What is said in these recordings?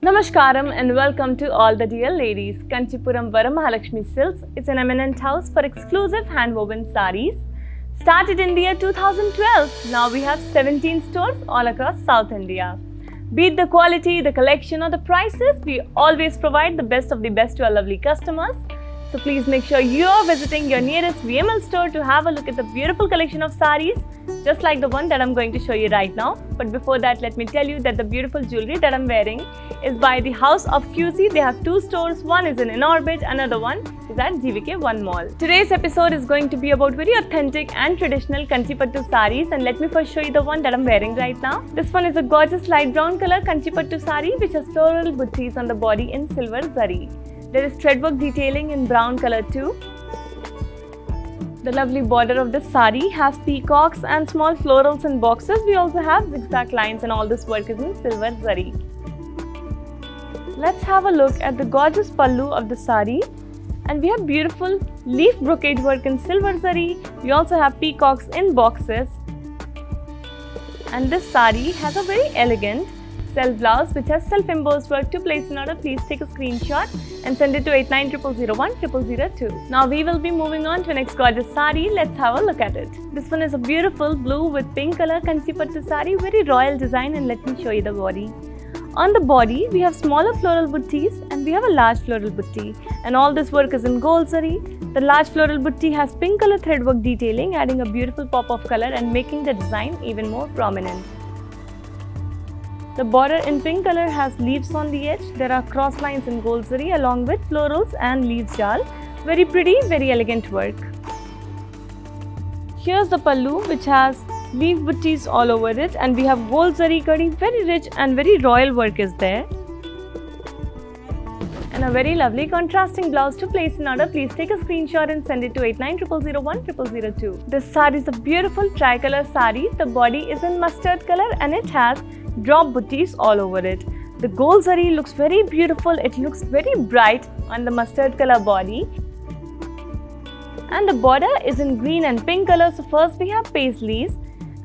Namaskaram and welcome to all the dear ladies. Kanchipuram Varamahalakshmi Silks is an eminent house for exclusive hand-woven sarees. Started in the year 2012, now we have 17 stores all across South India. Be it the quality, the collection or the prices, we always provide the best of the best to our lovely customers. So please make sure you are visiting your nearest VML store to have a look at the beautiful collection of sarees, just like the one that I'm going to show you right now. But before that, let me tell you that the beautiful jewelry that I'm wearing is by the House of QC. They have two stores. One is in Inorbit, another one is at GVK One Mall. Today's episode is going to be about very authentic and traditional Kanchipattu sarees, and let me first show you the one that I'm wearing right now. This one is a gorgeous light brown color Kanchipattu saree which has floral buttees on the body in silver zari. There is threadwork detailing in brown color too. The lovely border of this saree has peacocks and small florals in boxes. We also have zigzag lines and all this work is in silver zari. Let's have a look at the gorgeous pallu of the saree. And we have beautiful leaf brocade work in silver zari. We also have peacocks in boxes. And this saree has a very elegant self blouse which has self-embossed work. To place an order, please take a screenshot and send it to 8900010002. Now we will be moving on to next gorgeous saree. Let's have a look at it. This one is a beautiful blue with pink color Kanchipattu saree, very royal design, and let me show you the body. On the body, we have smaller floral buttees and we have a large floral butti, and all this work is in gold zari. The large floral butti has pink color threadwork detailing, adding a beautiful pop of color and making the design even more prominent. The border in pink color has leaves on the edge. There are cross lines in gold zari along with florals and leaves jal. Very pretty, very elegant work. Here's the pallu which has leaf buttees all over it, and we have gold zari kadi, very rich and very royal work is there. And a very lovely contrasting blouse. To place an order, please take a screenshot and send it to 8900010002. This saree is a beautiful tricolor saree. The body is in mustard color and it has drop buttees all over it. The gold zari looks very beautiful. It looks very bright on the mustard color body. And the border is in green and pink color. So first we have paisleys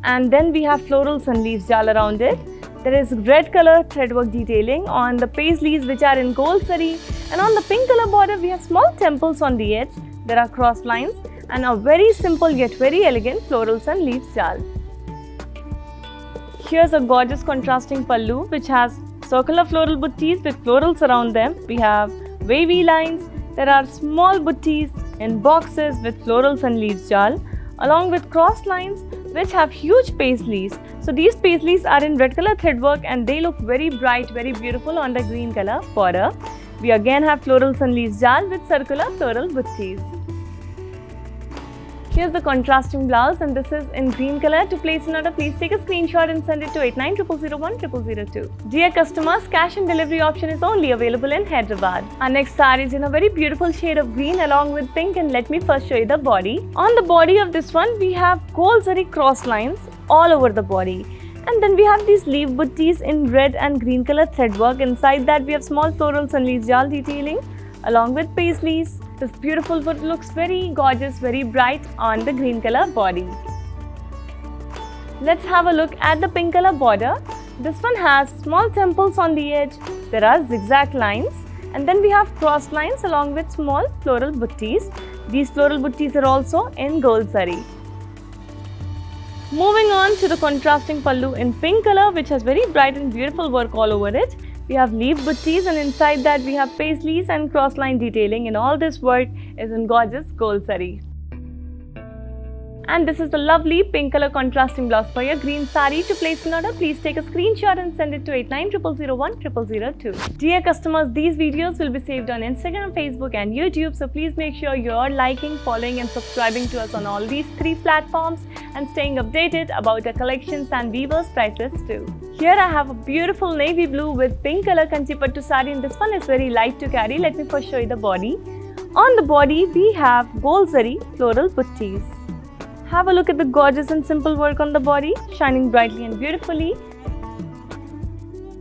and then we have florals and leaves all around it. There is red color threadwork detailing on the paisleys which are in gold zari, and on the pink color border we have small temples on the edge. There are cross lines and a very simple yet very elegant florals and leaves jal. Here's a gorgeous contrasting pallu which has circular floral buttees with florals around them. We have wavy lines. There are small buttees in boxes with florals and leaves jal, along with cross lines which have huge paisleys. So these paisleys are in red color threadwork and they look very bright, very beautiful on the green color border. We again have florals and leaves jal with circular floral buttees. Here's the contrasting blouse, and this is in green color. To place an order, please take a screenshot and send it to 8900010002. Dear customers, cash and delivery option is only available in Hyderabad. Our next saree is in a very beautiful shade of green along with pink, and let me first show you the body. On the body of this one, we have gold zari cross lines all over the body. And then we have these leaf buttees in red and green color threadwork. Inside that, we have small florals and leaves jal detailing along with paisleys. This beautiful wood looks very gorgeous, very bright on the green color body. Let's have a look at the pink color border. This one has small temples on the edge. There are zigzag lines, and then we have cross lines along with small floral buttees. These floral buttees are also in gold zari. Moving on to the contrasting pallu in pink color which has very bright and beautiful work all over it. We have leaf buttees, and inside that we have paisleys and cross line detailing, and all this work is in gorgeous gold zari. And this is the lovely pink color contrasting blouse for your green saree. To place an order, please take a screenshot and send it to 8900010002. Dear customers, these videos will be saved on Instagram, Facebook and YouTube. So please make sure you're liking, following and subscribing to us on all these 3 platforms and staying updated about our collections and weavers' prices too. Here I have a beautiful navy blue with pink color Kanchipattu saree, and this one is very light to carry. Let me first show you the body. On the body, we have gold zari floral buttees. Have a look at the gorgeous and simple work on the body, shining brightly and beautifully.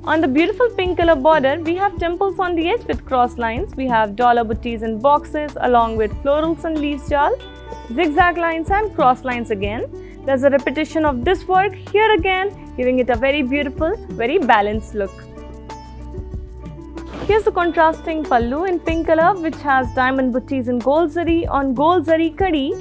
On the beautiful pink color border, we have temples on the edge with cross lines. We have dollar buttees in boxes along with florals and leaves jal, zigzag lines and cross lines again. There's a repetition of this work here again, giving it a very beautiful, very balanced look. Here's the contrasting pallu in pink color, which has diamond buttees in gold zari on gold zari kadi,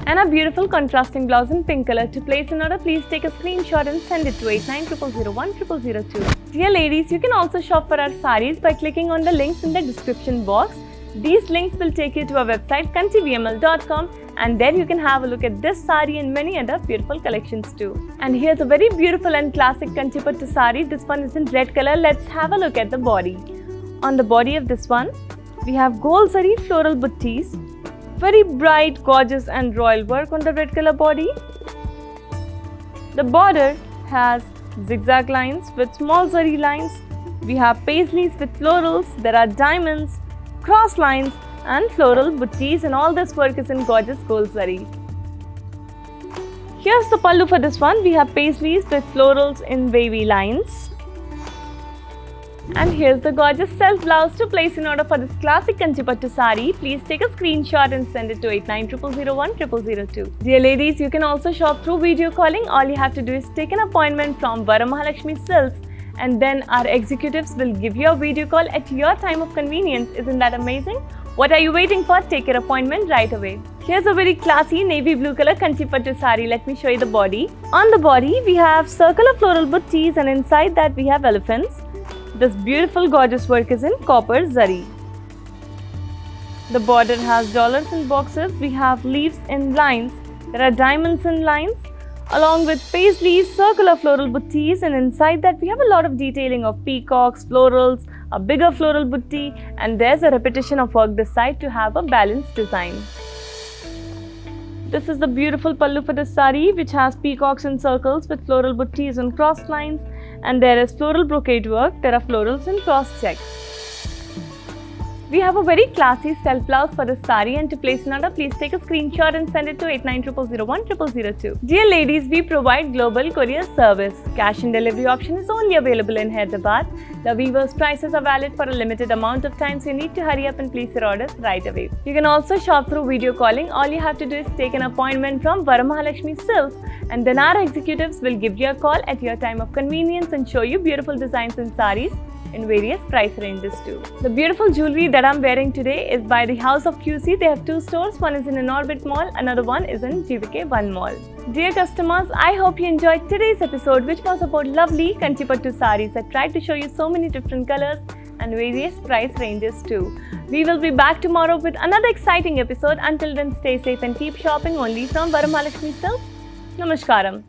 and a beautiful contrasting blouse in pink color. To place an order, please take a screenshot and send it to 8900010002. Dear ladies, you can also shop for our sarees by clicking on the links in the description box. These links will take you to our website kanchivml.com, and there you can have a look at this saree and many other beautiful collections too. And here's a very beautiful and classic Kanchipattu saree. This one is in red color. Let's have a look at the body. On the body of this one, we have gold zari floral buttees, very bright, gorgeous and royal work on the red color body. The border has zigzag lines with small zari lines. We have paisleys with florals. There are diamonds, cross lines and floral buttees, and all this work is in gorgeous gold zari. Here's the pallu for this one. We have paisleys with florals in wavy lines. And here's the gorgeous self blouse. To place an order for this classic Kanchipattu saree, please take a screenshot and send it to 8900010002. Dear ladies, you can also shop through video calling. All you have to do is take an appointment from Varamahalakshmi Silks, and then our executives will give you a video call at your time of convenience. Isn't that amazing? What are you waiting for? Take your appointment right away. Here's a very classy navy blue color Kanchipattu saree. Let me show you the body. On the body, we have circular floral buttees, and inside that we have elephants. This beautiful gorgeous work is in copper zari. The border has dollars in boxes. We have leaves in lines. There are diamonds in lines, along with paisleys, circular floral buttees, and inside that we have a lot of detailing of peacocks, florals, a bigger floral butti, and there's a repetition of work this side to have a balanced design. This is the beautiful pallu for this saree, which has peacocks in circles with floral buttees and cross lines, and there is floral brocade work. There are florals in cross checks. We have a very classy self blouse for this saree, and to place an order, please take a screenshot and send it to 8900010002. Dear ladies, we provide global courier service. Cash and delivery option is only available in Hyderabad. The weavers' prices are valid for a limited amount of time, so you need to hurry up and place your orders right away. You can also shop through video calling. All you have to do is take an appointment from Varamahalakshmi Silks, and then our executives will give you a call at your time of convenience and show you beautiful designs in sarees in various price ranges too. The beautiful jewelry that I'm wearing today is by the House of QC. They have two stores. One is in an Orbit Mall, another one is in GVK 1 Mall. Dear customers, I hope you enjoyed today's episode, which was about lovely Kanchipattu sarees. I tried to show you so many different colors and various price ranges too. We will be back tomorrow with another exciting episode. Until then, stay safe and keep shopping only from Varamahalakshmi Silks. Namaskaram.